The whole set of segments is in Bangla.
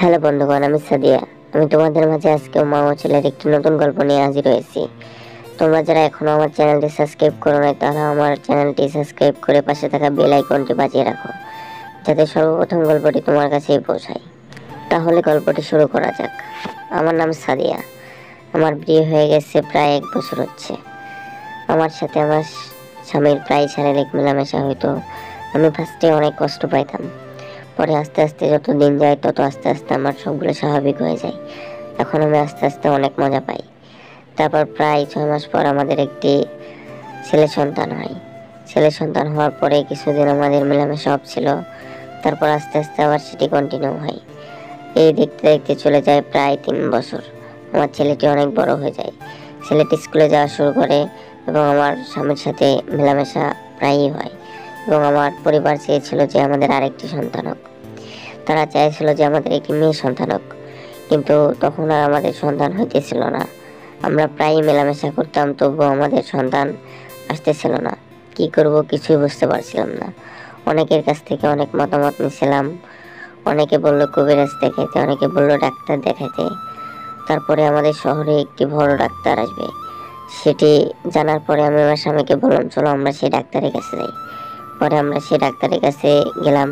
হ্যালো বন্ধুগণ, আমি সাদিয়া। আমি তোমাদের মাঝে আজকে মা ও ছেলের একটি নতুন গল্প নিয়ে হাজির হয়েছি। তোমরা যারা এখনো আমার চ্যানেলটি সাবস্ক্রাইব করো নাই তারা আমার চ্যানেলটি সাবস্ক্রাইব করে পাশে থাকা বেল আইকনটি বাজিয়ে রাখো, যাতে সর্বপ্রথম গল্পটি তোমার কাছেই পৌঁছায়। তাহলে গল্পটি শুরু করা যাক। আমার নাম সাদিয়া। আমার বিয়ে হয়ে গেছে প্রায় 1 বছর হচ্ছে। আমার সাথে আমার স্বামীর প্রায় শারীরিক মেলামেশা হইতো। আমি ফার্স্টে অনেক কষ্ট পাইতাম, পরে আস্তে আস্তে যত দিন যায় তত আস্তে আস্তে আমার সবগুলো স্বাভাবিক হয়ে যায়। এখন আমি আস্তে আস্তে অনেক মজা পাই। তারপর প্রায় 6 মাস পর আমাদের একটি ছেলে সন্তান হয়। ছেলে সন্তান হওয়ার পরে কিছুদিন আমাদের মেলামেশা অফ ছিল, তারপর আস্তে আস্তে আবার সেটি কন্টিনিউ হয়। এই দেখতে দেখতে চলে যায় প্রায় 3 বছর। আমার ছেলেটি অনেক বড় হয়ে যায়। ছেলেটি স্কুলে যাওয়া শুরু করে এবং আমার স্বামীর সাথে মেলামেশা প্রায়ই হয়। এবং আমার পরিবার চেয়েছিল যে আমাদের আরেকটি সন্তান হোক। তারা চাইছিল যে আমাদের একটি মেয়ে সন্তান হোক, কিন্তু তখন আর আমাদের সন্তান হইতেছিল না। আমরা প্রায়ই মেলামেশা করতাম, তবুও আমাদের সন্তান আসতেছিল না। কি করব কিছুই বুঝতে পারছিলাম না। অনেকের কাছ থেকে অনেক মতামত নিয়েছিলাম। অনেকে বললো কবিরাজ দেখাইতে, অনেকে বললো ডাক্তার দেখাইতে। তারপরে আমাদের শহরে একটি বড় ডাক্তার আসবে, সেটি জানার পরে আমি আমার স্বামীকে বললাম, চলো আমরা সেই ডাক্তারের কাছে যাই। পরে আমরা সেই ডাক্তারের কাছে গেলাম।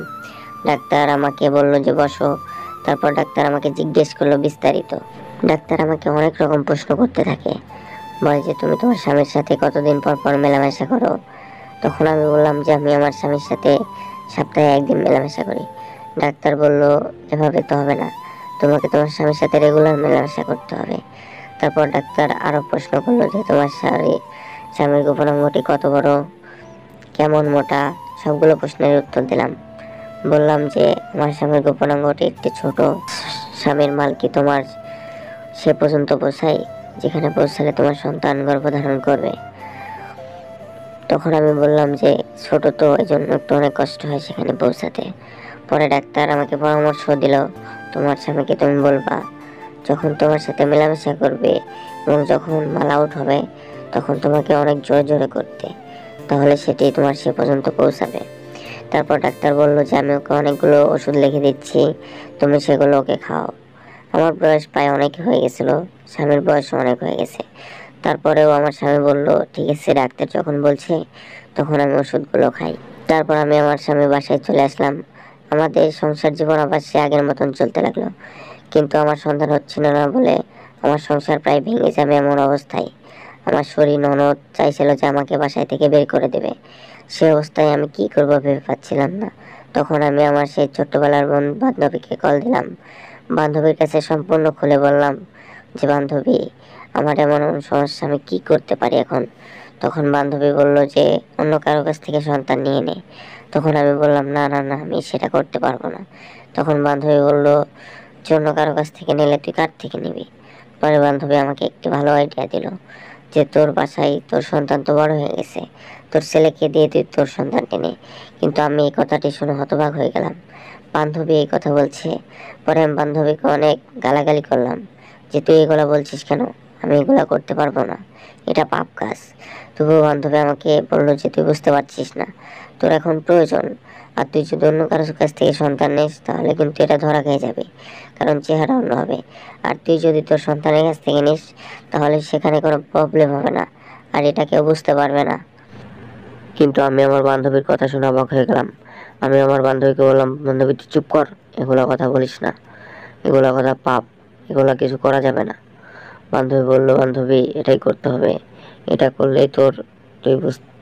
ডাক্তার আমাকে বলল যে বসো। তারপর ডাক্তার আমাকে জিজ্ঞেস করলো বিস্তারিত। ডাক্তার আমাকে অনেক রকম প্রশ্ন করতে থাকে, বলে যে তুমি তোমার স্বামীর সাথে কতদিন পর পর মেলামেশা করো। তখন আমি বললাম যে আমি আমার স্বামীর সাথে সপ্তাহে 1 দিন মেলামেশা করি। ডাক্তার বলল এভাবে তো হবে না, তোমাকে তোমার স্বামীর সাথে রেগুলার মেলামেশা করতে হবে। তারপর ডাক্তার আরো প্রশ্ন করলো যে তোমার স্বামীর গোপনাঙ্গটি কত বড়, কেমন মোটা, সবগুলো প্রশ্নের উত্তর দিলাম। বললাম যে আমার স্বামীর গোপনাঙ্গটি একটি ছোট। স্বামীর মাল কি তোমার সে পর্যন্ত পৌঁছায় যেখানে পৌঁছালে তোমার সন্তান গর্ভধারণ করবে? তখন আমি বললাম যে ছোট তো, এই জন্য একটু অনেক কষ্ট হয় সেখানে পৌঁছাতে। পরে ডাক্তার আমাকে পরামর্শ দিল, তোমার স্বামীকে তুমি বলবা যখন তোমার সাথে মেলামেশা করবে এবং যখন মাল আউট হবে তখন তোমাকে অনেক জোরে জোরে করতে, তাহলে সেটি তোমার সে পর্যন্ত পৌঁছাবে। তারপর ডাক্তার বলল যে আমি ওকে অনেকগুলো ওষুধ লিখে দিচ্ছি, তুমি সেগুলো ওকে খাও। আমার বয়স প্রায় অনেক হয়ে গেছিলো, স্বামীর বয়সও অনেক হয়ে গেছে। তারপরেও আমার স্বামী বলল ঠিক আছে, ডাক্তার যখন বলছে তখন আমি ওষুধগুলো খাই। তারপর আমি আমার স্বামী বাসায় চলে আসলাম। আমাদের সংসার জীবন আবার সে আগের মতন চলতে লাগলো, কিন্তু আমার সন্তান হচ্ছিল না বলে আমার সংসার প্রায় ভেঙে যাবে এমন অবস্থায়। আমার শরীর ননদ চাইছিল যে আমাকে বাসায় থেকে বের করে দেবে। সে অবস্থায় আমি কি করবো ভেবে পাচ্ছিলাম না। তখন আমি আমার সেই ছোট্টবেলার বান্ধবীকে কল দিলাম। বান্ধবীর কাছে সম্পূর্ণ খুলে বললাম যে বান্ধবী, আমার এমন সমস্যা, আমি কি করতে পারি এখন? তখন বান্ধবী বলল যে অন্য কারো কাছ থেকে সন্তান নিয়ে নে। তখন আমি বললাম না না না, আমি সেটা করতে পারবো না। তখন বান্ধবী বলল যে অন্য কারো কাছ থেকে নিলে তুই কার থেকে নিবি? পরে বান্ধবী আমাকে একটি ভালো আইডিয়া দিল যে তোর বাসায় তোর সন্তান তো বড় হয়ে গেছে, তোর ছেলেকে দিয়ে তুই তোর সন্তানকে নে। কিন্তু আমি এই কথাটি শুনে হতবাক হয়ে গেলাম। বান্ধবী এই কথা বলছে। পরে আমি বান্ধবীকে অনেক গালাগালি করলাম যে তুই এগুলা বলছিস কেন, আমি এগুলা করতে পারবো না, এটা পাপ কাজ। তবুও বান্ধবী আমাকে বললো যে তুই বুঝতে পারছিস না, তোর এখন প্রয়োজন। আর তুই যদি অন্য কারোর কাছ থেকে সন্তান নিস তাহলে কিন্তু এটা ধরা খেয়ে যাবে, কারণ চেহারা অন্য হবে। আর তুই যদি তোর সন্তানের কাছ থেকে নিস তাহলে সেখানে কোনো প্রবলেম হবে না, আর এটা কেউ বুঝতে পারবে না। কিন্তু আমি আমার বান্ধবীর কথা শুনে অবাক হয়ে গেলাম। আমি আমার বান্ধবীকে বললাম, বান্ধবী তুই চুপ কর, এগুলো কথা বলিস না, এগুলো কথা পাপ, এগুলো কিছু করা যাবে না। বান্ধবী বলল, বান্ধবী এটাই করতে হবে, এটা করলেই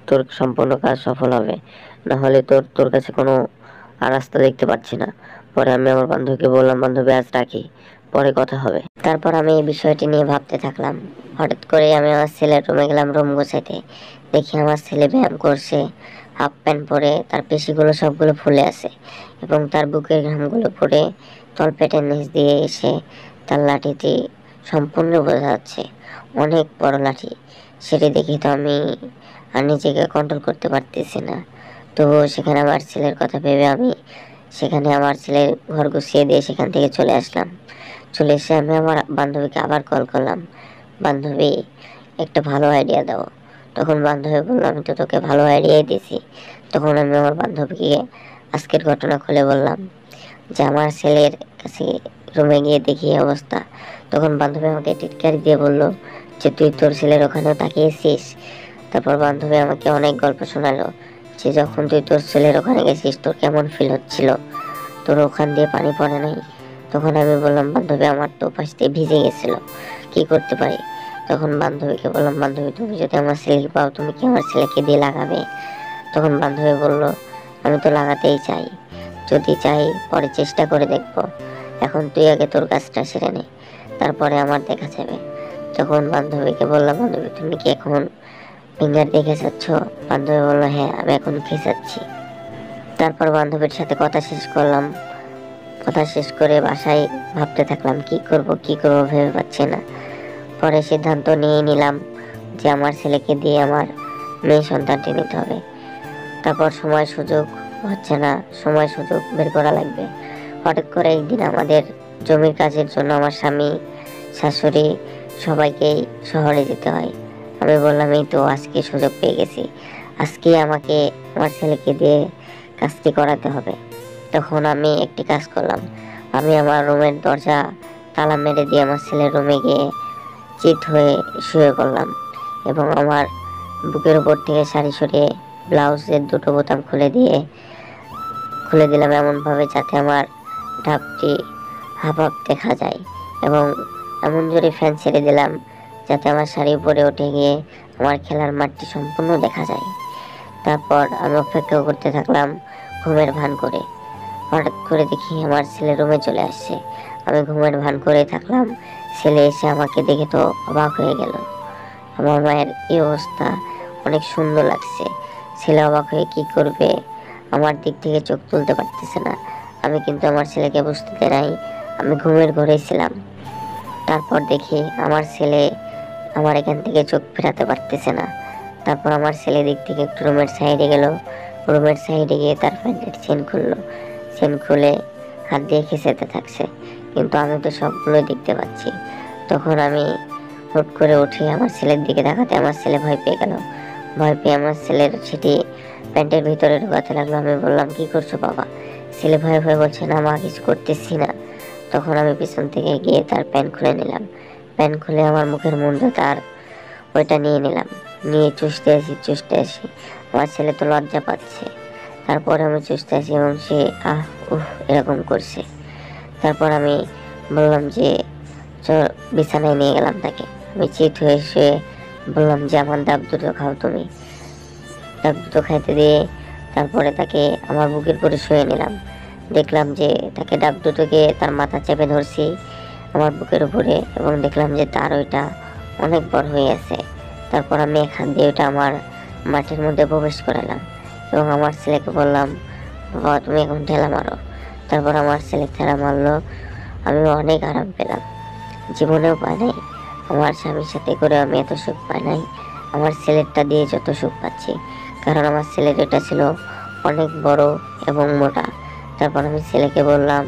তোর সম্পূর্ণ কাজ সফল হবে, না হলে তোর কাছে কোনো আর রাস্তা দেখতে পাচ্ছি না। পরে আমি আমার বান্ধবীকে বললাম, বান্ধবী আজ রাখি, পরে কথা হবে। তারপর আমি এই বিষয়টি নিয়ে ভাবতে থাকলাম। হঠাৎ করে আমি আমার ছেলের রুমে গেলাম রুম গোছাইতে। দেখি আমার ছেলে ব্যায়াম করছে, হাফ প্যান্ট পরে, তার পেশিগুলো সবগুলো ফুলে আছে এবং তার বুকের ঘামগুলো পড়ে তলপেটের নিচ দিয়ে এসে তার লাঠিটি সম্পূর্ণ বোঝা যাচ্ছে, অনেক বড় লাঠি। সেটি দেখে তো আমি আর নিজেকে কন্ট্রোল করতে পারতেছি না। তবুও সেখানে আমার ছেলের কথা ভেবে আমি সেখানে আমার ছেলের ঘর গুছিয়ে দিয়ে সেখান থেকে চলে আসলাম। চলে এসে আমি আমার বান্ধবীকে আবার কল করলাম, বান্ধবী একটা ভালো আইডিয়া দাও। তখন বান্ধবী বলল, আমি তো তোকে ভালো আইডিয়াই দিয়েছি। তখন আমি আমার বান্ধবীকে আজকের ঘটনা খুলে বললাম যে আমার ছেলের কাছে রুমে গিয়ে দেখি এই অবস্থা। তখন বান্ধবী আমাকে টিটকারি দিয়ে বলল যে তুই তোর ছেলের ওখানেও তাকিয়েছিস। তারপর বান্ধবী আমাকে অনেক গল্প শোনালো যে যখন তুই তোর ছেলের ওখানে গেছিস তোর কেমন ফিল হচ্ছিল, তোর ওখান দিয়ে পানি পড়ে নাই। তখন আমি বললাম বান্ধবী আমার তো পাশ দিয়ে ভিজে গেছিল, কি করতে পারি। তখন বান্ধবীকে বললাম বান্ধবী তুমি যদি আমার ছেলেকে পাও তুমি কি আমার ছেলেকে দিয়ে লাগাবে। তখন বান্ধবী বলল আমি তো লাগাতেই চাই, যদি চাই পরে চেষ্টা করে দেখব, এখন তুই আগে তোর কাজটা সেরে নে, তারপরে আমার দেখা যাবে। তখন বান্ধবীকে বললাম বান্ধবী তুমি কি এখন ফিঙ্গার দেখে যাচ্ছ। বান্ধবী বললো হ্যাঁ আমি এখন খেসাচ্ছি। তারপর বান্ধবীর সাথে কথা শেষ করলাম, কথা শেষ করে বাসায় ভাবতে থাকলাম কি করব ভেবে পাচ্ছি না। পরে সিদ্ধান্ত নিয়ে নিলাম যে আমার ছেলেকে দিয়ে আমার মেয়ে সন্তানটি নিতে হবে। তারপর সময় সুযোগ হচ্ছে না, সময় সুযোগ বের করা লাগবে। হঠাৎ করে একদিন আমাদের জমির কাজের জন্য আমার স্বামী শাশুড়ি সবাইকেই শহরে যেতে হয়। আমি বললাম এই তো আজকে সুযোগ পেয়ে গেছি, আজকে আমাকে আমার ছেলেকে দিয়ে কাজটি করাতে হবে। তখন আমি একটি কাজ করলাম, আমি আমার রুমের দরজা তালা মেরে দিয়ে আমার ছেলের রুমে গিয়ে চিত হয়ে শুয়ে পড়লাম এবং আমার বুকের উপর থেকে শাড়ি সরিয়ে ব্লাউজের দুটো বোতাম খুলে দিলাম এমনভাবে যাতে আমার ঢাপটি হাফ দেখা যায় এবং এমন জোরে ফ্যান ছেড়ে দিলাম যাতে আমার শাড়ি উপরে উঠে গিয়ে আমার খেলার মাঠটি সম্পূর্ণ দেখা যায়। তারপর আমি অপেক্ষা করতে থাকলাম ঘুমের ভান করে। হঠাৎ করে দেখি আমার ছেলে রুমে চলে আসছে। আমি ঘুমের ভান করে থাকলাম, ছেলে এসে আমাকে দেখে তো অবাক হয়ে গেল। আমার মায়ের এই অবস্থা অনেক সুন্দর লাগছে। ছেলে অবাক হয়ে কি করবে, আমার দিক থেকে চোখ তুলতে পারতেছে না। আমি কিন্তু আমার ছেলেকে বুঝতে দেই নাই আমি ঘুমের ঘরেই ছিলাম। তারপর দেখি আমার ছেলে আমার এখান থেকে চোখ ফেরাতে পারতেছে না। তারপর আমার ছেলে দিক থেকে একটু রুমের সাইডে গেল, রুমের সাইডে গিয়ে তার প্যান্টের চেন খুললো, চেন খুলে হাত দিয়ে খেঁচাতে থাকছে, কিন্তু আমি তো সবগুলো দেখতে পাচ্ছি। তখন আমি হুট করে উঠে আমার ছেলের দিকে তাকাতে আমার ছেলে ভয় পেয়ে গেল। ভয় পেয়ে আমার ছেলের সেটি প্যান্টের ভিতরে ঢোকাতে লাগলো। আমি বললাম কি করছো বাবা। ছেলে ভয়ে ভয়ে বলছে না মা কিছু করতেছি না। তখন আমি পিছন থেকে গিয়ে তার প্যান্ট খুলে নিলাম, প্যান্ট খুলে আমার মুখের মধ্যে তার ওইটা নিয়ে নিলাম, নিয়ে চুষতে আসি। আমার ছেলে তো লজ্জা পাচ্ছে। তারপর আমি চুষতে আসি এবং সে এরকম করছে। তারপর আমি বললাম যে বিছানায় নিয়ে গেলাম তাকে। আমি চিত হয়ে শুয়ে বললাম যে আমার ডাব দুটো খাও তুমি। ডাব দুটো খাইতে দিয়ে তারপরে তাকে আমার বুকের উপরে শুয়ে নিলাম। দেখলাম যে তাকে ডাব দুটোকে তার মাথা চেপে ধরছি আমার বুকের উপরে এবং দেখলাম যে তার ওইটা অনেক বড় হয়ে আছে। তারপর আমি এক হাত দিয়ে ওইটা আমার মাটির মধ্যে প্রবেশ করালাম এবং আমার ছেলেকে বললাম বাবা তুমি এখন ঠেলা মারো। তারপর আমার ছেলে ঠেলা মারলো। আমি অনেক আরাম পেলাম, জীবনেও পাই নাই, আমার স্বামীর সাথে করে আমি এত সুখ পাই নাই আমার ছেলেরটা দিয়ে যত সুখ পাচ্ছি, কারণ আমার ছেলের এটা ছিল অনেক বড় এবং মোটা। তারপর আমি ছেলেকে বললাম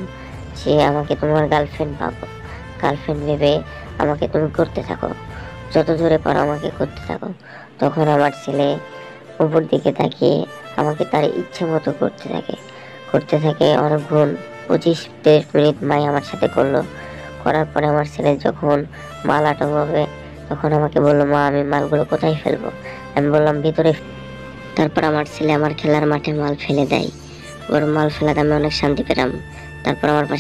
যে আমাকে তোমার গার্লফ্রেন্ড পাবো, গার্লফ্রেন্ড ভেবে আমাকে তুমি করতে থাকো, যত জোরে পারো আমাকে করতে থাকো। তখন আমার ছেলে উপর দিকে তাকিয়ে আমাকে তার ইচ্ছে মতো করতে থাকে অনেকক্ষণ, 25-30 মিনিট মাই আমার সাথে করলো। করার পরে আমার ছেলে যখন মাল আটকাবে তখন আমাকে বললো মা আমি মালগুলো কোথায় ফেলবো। আমি বললাম ভিতরে। তারপর আমার ছেলে আমার খেলার মাঠে মাল ফেলে দেয়, ওর মাল ফেলাতে আমি অনেক শান্তি পেলাম। তারপর আমার